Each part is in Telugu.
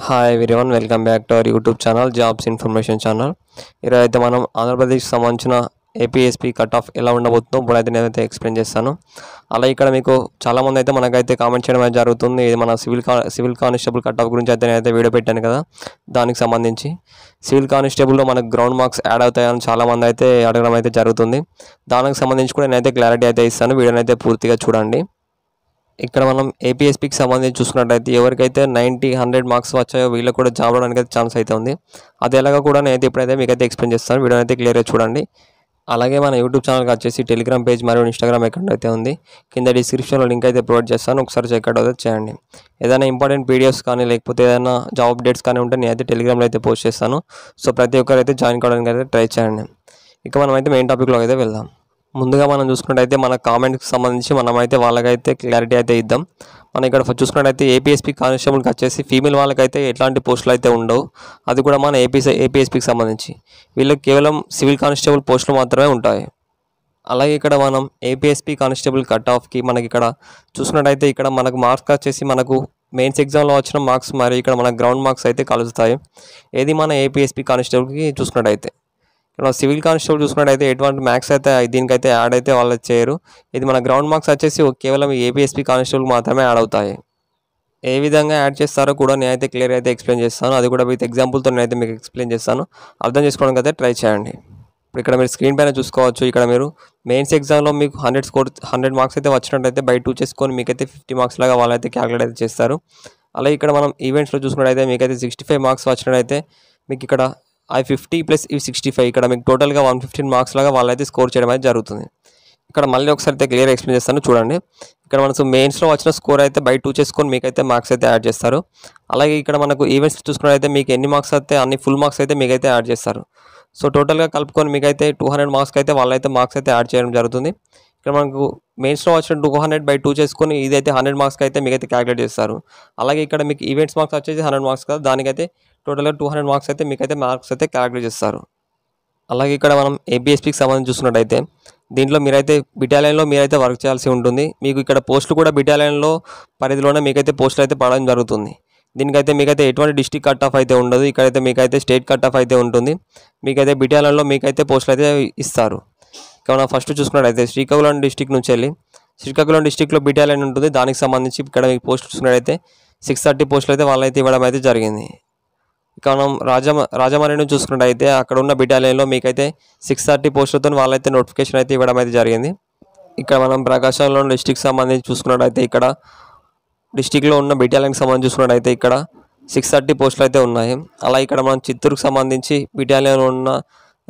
Hi everyone, welcome back to our YouTube channel jobs information channel. ఈరోజు అయితే మనం ఆంధ్రప్రదేశ్కి సంబంధించిన ఏపీఎస్పీ కట్ ఆఫ్ ఎలా ఉండబోతుందో ఇప్పుడైతే నేనైతే ఎక్స్ప్లెయిన్ చేస్తాను. అలా ఇక్కడ మీకు చాలామంది అయితే మనకైతే కామెంట్ చేయడం అయితే జరుగుతుంది. ఇది మన సివిల్ కానిస్టేబుల్ కట్ ఆఫ్ గురించి అయితే నేనైతే వీడియో పెట్టాను కదా, దానికి సంబంధించి సివిల్ కానిస్టేబుల్లో మనకు గ్రౌండ్ మార్క్స్ యాడ్ అవుతాయని చాలామంది అయితే అడగడం అయితే జరుగుతుంది. దానికి సంబంధించి కూడా నేనైతే క్లారిటీ అయితే ఇస్తాను, వీడియోని అయితే పూర్తిగా చూడండి. ఇక్కడ మనం ఏపీఎస్పీకి సంబంధించి చూసుకున్నట్టయితే ఎవరికైతే 90-100 మార్క్స్ వచ్చాయో వీళ్ళకి కూడా జాబ్ రావడానికి అయితే ఛాన్స్ అయితే ఉంది. అది ఎలాగో కూడా నేనైతే ఇప్పుడైతే మీకైతే ఎక్స్ప్లెయిన్ చేస్తాను, వీడియో అయితే క్లియర్గా చూడండి. అలాగే మన యూట్యూబ్ ఛానల్కి వచ్చేసి టెలిగ్రామ్ పేజ్ మరియు ఇన్స్టాగ్రామ్ అకౌంట్ అయితే ఉంది, కింద డిస్క్రిప్షన్లో లింక్ అయితే ప్రొవైడ్ చేస్తాను, ఒకసారి చెక్అవుట్ అయితే చేయండి. ఏదైనా ఇంపార్టెంట్ పీడిఎఫ్స్ కానీ లేకపోతే ఏదైనా జాబ్ అప్డేట్స్ కానీ ఉంటే నేనైతే టెలిగ్రామ్లో అయితే పోస్ట్ చేస్తాను. సో ప్రతి ఒక్కరు అయితే జాయిన్ కావడానికి అయితే ట్రై చేయండి. ఇక మనమైతే మెయిన్ టాపిక్లో అయితే వెళ్దాం. ముందుగా మనం చూసుకున్నట్టయితే మన కామెంట్కి సంబంధించి మనమైతే వాళ్ళకైతే క్లారిటీ అయితే ఇద్దాం. మనం ఇక్కడ చూసుకున్నట్టయితే ఏపీఎస్పీ కానిస్టేబుల్కి వచ్చేసి ఫీమేల్ వాళ్ళకైతే ఎట్లాంటి పోస్టులు అయితే ఉండవు, అది కూడా మన ఏపీఎస్పీకి సంబంధించి వీళ్ళకి కేవలం సివిల్ కానిస్టేబుల్ పోస్టులు మాత్రమే ఉంటాయి. అలాగే ఇక్కడ మనం ఏపీఎస్పీ కానిస్టేబుల్ కట్ ఆఫ్కి మనకి ఇక్కడ చూసుకున్నట్టయితే ఇక్కడ మనకు మార్క్స్ వచ్చేసి మనకు మెయిన్స్ ఎగ్జామ్లో వచ్చిన మార్క్స్ మరియు ఇక్కడ మన గ్రౌండ్ మార్క్స్ అయితే కలుస్తాయి. ఏది మన ఏపీఎస్పీ కానిస్టేబుల్కి చూసుకున్నట్టయితే ఇక్కడ సివిల్ కానిస్టేబుల్ చూసుకున్నట్టయితే ఎటువంటి మార్క్స్ అయితే దీనికైతే యాడ్ అయితే వాళ్ళు చేయరు. ఇది మన గ్రౌండ్ మార్క్స్ వచ్చేసి కేవలం ఏపీఎస్పీ కానిస్టేబుల్ మాత్రమే యాడ్ అవుతాయి. ఏ విధంగా యాడ్ చేస్తారో కూడా నేనైతే క్లియర్ అయితే ఎక్స్ప్లెయిన్ చేస్తాను, అది కూడా విత్ ఎగ్జాంపుల్తో నేనైతే మీకు ఎక్స్ప్లెయిన్ చేస్తాను, అర్థం చేసుకోవడానికి అయితే ట్రై చేయండి. ఇప్పుడు ఇక్కడ మీరు స్క్రీన్ పైన చూసుకోవచ్చు, ఇక్కడ మీరు మెయిన్స్ ఎగ్జామ్లో మీకు 100 మార్క్స్ అయితే వచ్చినట్టయితే బై 2 చేసుకొని మీకైతే 50 మార్క్స్ లాగా వాళ్ళైతే క్యాలిక్యులేట్ అయితే చేస్తారు. అలాగే ఇక్కడ మనం ఈవెంట్స్లో చూసుకున్నట్టయితే మీకైతే 65 మార్క్స్ వచ్చినట్టయితే మీకు ఇక్కడ 50 ప్లస్ 65 ఇక్కడ మీకు టోటల్గా 115 మార్క్స్ లాగా వాళ్ళైతే స్కోర్ చేయడం అయితే జరుగుతుంది. ఇక్కడ మళ్ళీ ఒకసారి అయితే క్లియర్ ఎక్స్ప్లెయిన్ చేస్తాను చూడండి. ఇక్కడ మనకు మెయిన్స్లో వచ్చిన స్కోర్ అయితే బై 2 చేసుకొని మీకైతే మార్క్స్ అయితే యాడ్ చేస్తారు. అలాగే ఇక్కడ మనకు ఈవెంట్స్ చూసుకున్నట్టయితే మీకు ఎన్ని మార్క్స్ అయితే అన్ని ఫుల్ మార్క్స్ అయితే మీకైతే యాడ్ చేస్తారు. సో టోటల్గా కలుపుకొని మీకైతే 200 మార్క్స్కి అయితే వాళ్ళైతే మార్క్స్ అయితే యాడ్ చేయడం జరుగుతుంది. ఇక్కడ మనకు మెయిన్స్లో వచ్చిన 200 బై 2 చేసుకొని ఇదైతే 100 మార్క్స్కి అయితే మీకైతే క్యాలిక్యులేట్ చేస్తారు. అలాగే ఇక్కడ మీకు ఈవెంట్స్ మార్క్స్ వచ్చేసి 100 మార్క్స్ కదా, దానికైతే టోటల్గా 200 మార్క్స్ అయితే మీకైతే మార్క్స్ అయితే క్యాలిక్యులేట్ చేస్తారు. అలాగే ఇక్కడ మనం ఏపీఎస్పీకి సంబంధించి చూసుకున్నట్టయితే దీంట్లో మీరైతే బిటాలియన్లో మీరైతే వర్క్ చేయాల్సి ఉంటుంది. మీకు ఇక్కడ పోస్టులు కూడా బిటాలియన్లో పరిధిలోనే మీకైతే పోస్టులు అయితే పడడం జరుగుతుంది. దీనికైతే మీకైతే ఎటువంటి డిస్ట్రిక్ట్ కట్ ఆఫ్ అయితే ఉండదు, ఇక్కడైతే మీకైతే స్టేట్ కట్ ఆఫ్ అయితే ఉంటుంది. మీకైతే బిటాలియన్లో మీకైతే పోస్టులు అయితే ఇస్తారు. ఇక మనం ఫస్ట్ చూసుకున్నట్టయితే శ్రీకాకుళం డిస్ట్రిక్ట్ నుంచి వెళ్ళి శ్రీకాకుళం డిస్ట్రిక్ట్లో బిటాలియన్ ఉంటుంది, దానికి సంబంధించి ఇక్కడ మీకు పోస్టులు చూసుకున్నట్టయితే 630 పోస్టులు అయితే వాళ్ళైతే ఇవ్వడం అయితే జరిగింది. ఇక మనం రాజమండ్రి చూసుకున్నట్టయితే అక్కడ ఉన్న బిటాలియన్లో మీకైతే 630 పోస్టులతో వాళ్ళైతే నోటిఫికేషన్ అయితే ఇవ్వడం అయితే జరిగింది. ఇక్కడ మనం ప్రకాశంలో డిస్ట్రిక్ట్ సంబంధించి చూసుకున్నట్టయితే ఇక్కడ డిస్ట్రిక్ట్లో ఉన్న బిటాలియన్కి సంబంధించి చూసుకున్నట్టయితే ఇక్కడ 630 పోస్టులు అయితే ఉన్నాయి. అలా ఇక్కడ మనం చిత్తూరుకు సంబంధించి బిటాలియన్ ఉన్న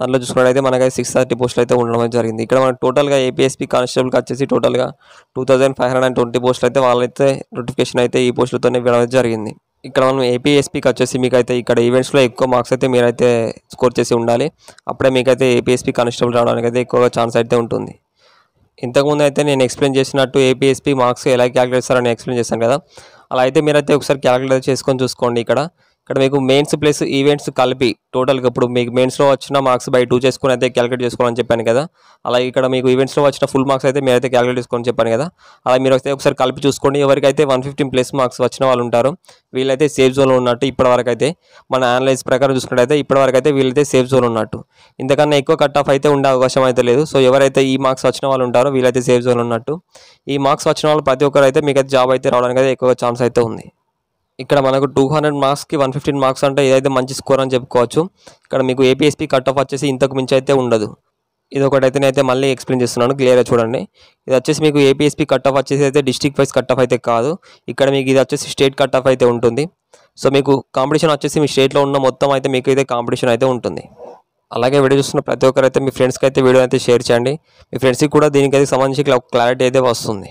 దాంట్లో చూసుకున్నట్టయితే మనకైతే 630 పోస్టులు అయితే ఉండడం అయితే జరిగింది. ఇక్కడ మనకు టోటల్గా ఏపీఎస్పీ కానిస్టేబుల్కి వచ్చేసి టోటల్గా 2520 పోస్టులు అయితే వాళ్ళైతే నోటిఫికేషన్ అయితే ఈ పోస్టులతో ఇవ్వడం అయితే జరిగింది. ఇక్కడ మనం ఏపీఎస్పీకి వచ్చేసి మీకైతే ఇక్కడ ఈవెంట్స్లో ఎక్కువ మార్క్స్ అయితే మీరైతే స్కోర్ చేసి ఉండాలి, అప్పుడే మీకైతే ఏపీఎస్పీ కానిస్టేబుల్ రావడానికి అయితే ఎక్కువగా ఛాన్స్ అయితే ఉంటుంది. ఇంతకుముందు అయితే నేను ఎక్స్ప్లెయిన్ చేసినట్టు ఏపీఎస్పీ మార్క్స్ ఎలా క్యాలిక్యులేట్ చేస్తారని ఎక్స్ప్లెయిన్ చేశాను కదా, అలా అయితే మీరైతే ఒకసారి క్యాలిక్యులేట్ చేసుకొని చూసుకోండి. ఇక్కడ మీకు మెయిన్స్ ప్లస్ ఈవెంట్స్ కలిపి టోటల్గా ఇప్పుడు మీకు మెయిన్స్లో వచ్చిన మార్క్స్ బై 2 చేసుకొని అయితే క్యాలిక్యులేట్ చేసుకోవాలని చెప్పాను కదా, అలాగే ఇక్కడ మీకు ఈవెంట్స్లో వచ్చిన ఫుల్ మార్క్స్ అయితే మీరైతే క్యాలిక్యులేట్ చేసుకోవాలని చెప్పాను కదా, అలా మీరు అయితే ఒకసారి కలిపి చూసుకోండి. ఎవరికైతే 115 ప్లస్ మార్క్స్ వచ్చిన వాళ్ళు ఉంటారో వీళ్ళైతే సేఫ్ జోన్లో ఉన్నట్టు. ఇప్పటివరకు అయితే మన అనలైజ్ ప్రకారం చూసుకున్నట్టయితే ఇప్పటివరకు అయితే వీళ్ళైతే సేఫ్ జోన్ ఉన్నట్టు, ఇంతకన్నా ఎక్కువ కట్ ఆఫ్ అయితే ఉండే అవకాశం అయితే లేదు. సో ఎవరైతే ఈ మార్క్స్ వచ్చిన వాళ్ళు ఉంటారో వీళ్ళైతే సేఫ్ జోన్ ఉన్నట్టు. ఈ మార్క్స్ వచ్చిన వాళ్ళు ప్రతి ఒక్కరు అయితే మీకైతే జాబ్ అయితే రావడానికి అయితే ఎక్కువ ఛాన్స్ అయితే ఉంది. ఇక్కడ మనకు 200 మార్క్స్కి 115 మార్క్స్ అంటే ఇదైతే మంచి స్కోర్ అని చెప్పుకోవచ్చు. ఇక్కడ మీకు ఏపీఎస్పీ కట్ ఆఫ్ వచ్చేసి ఇంతకు మించి అయితే ఉండదు. ఇది ఒకటైతే నేనైతే మళ్ళీ ఎక్స్ప్లెయిన్ చేస్తున్నాను, క్లియర్గా చూడండి. ఇది వచ్చేసి మీకు ఏపీఎస్పీ కట్ ఆఫ్ వచ్చేసి అయితే డిస్ట్రిక్ట్ వైజ్ కట్ ఆఫ్ అయితే కాదు, ఇక్కడ మీకు ఇది వచ్చేసి స్టేట్ కట్ ఆఫ్ అయితే ఉంటుంది. సో మీకు కాంపిటీషన్ వచ్చేసి మీ స్టేట్లో ఉన్న మొత్తం అయితే మీకు అయితే కాంపిటీషన్ అయితే ఉంటుంది. అలాగే వీడియో చూస్తున్న ప్రతి ఒక్కరైతే మీ ఫ్రెండ్స్కి అయితే వీడియో అయితే షేర్ చేయండి, మీ ఫ్రెండ్స్కి కూడా దీనికైతే సంబంధించి క్లారిటీ అయితే వస్తుంది.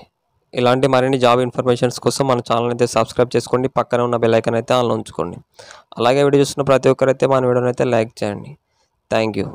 ఇలాంటి మరిన్ని జాబ్ ఇన్ఫర్మేషన్స్ కోసం మన ఛానల్ అయితే సబ్స్క్రైబ్ చేసుకోండి, పక్కన ఉన్న బెల్ ఐకాన్ అయితే ఆన్లో ఉంచుకోండి. అలాగే వీడియో చూస్తున్న ప్రతి ఒక్కరైతే మన వీడియోని అయితే లైక్ చేయండి. Thank you.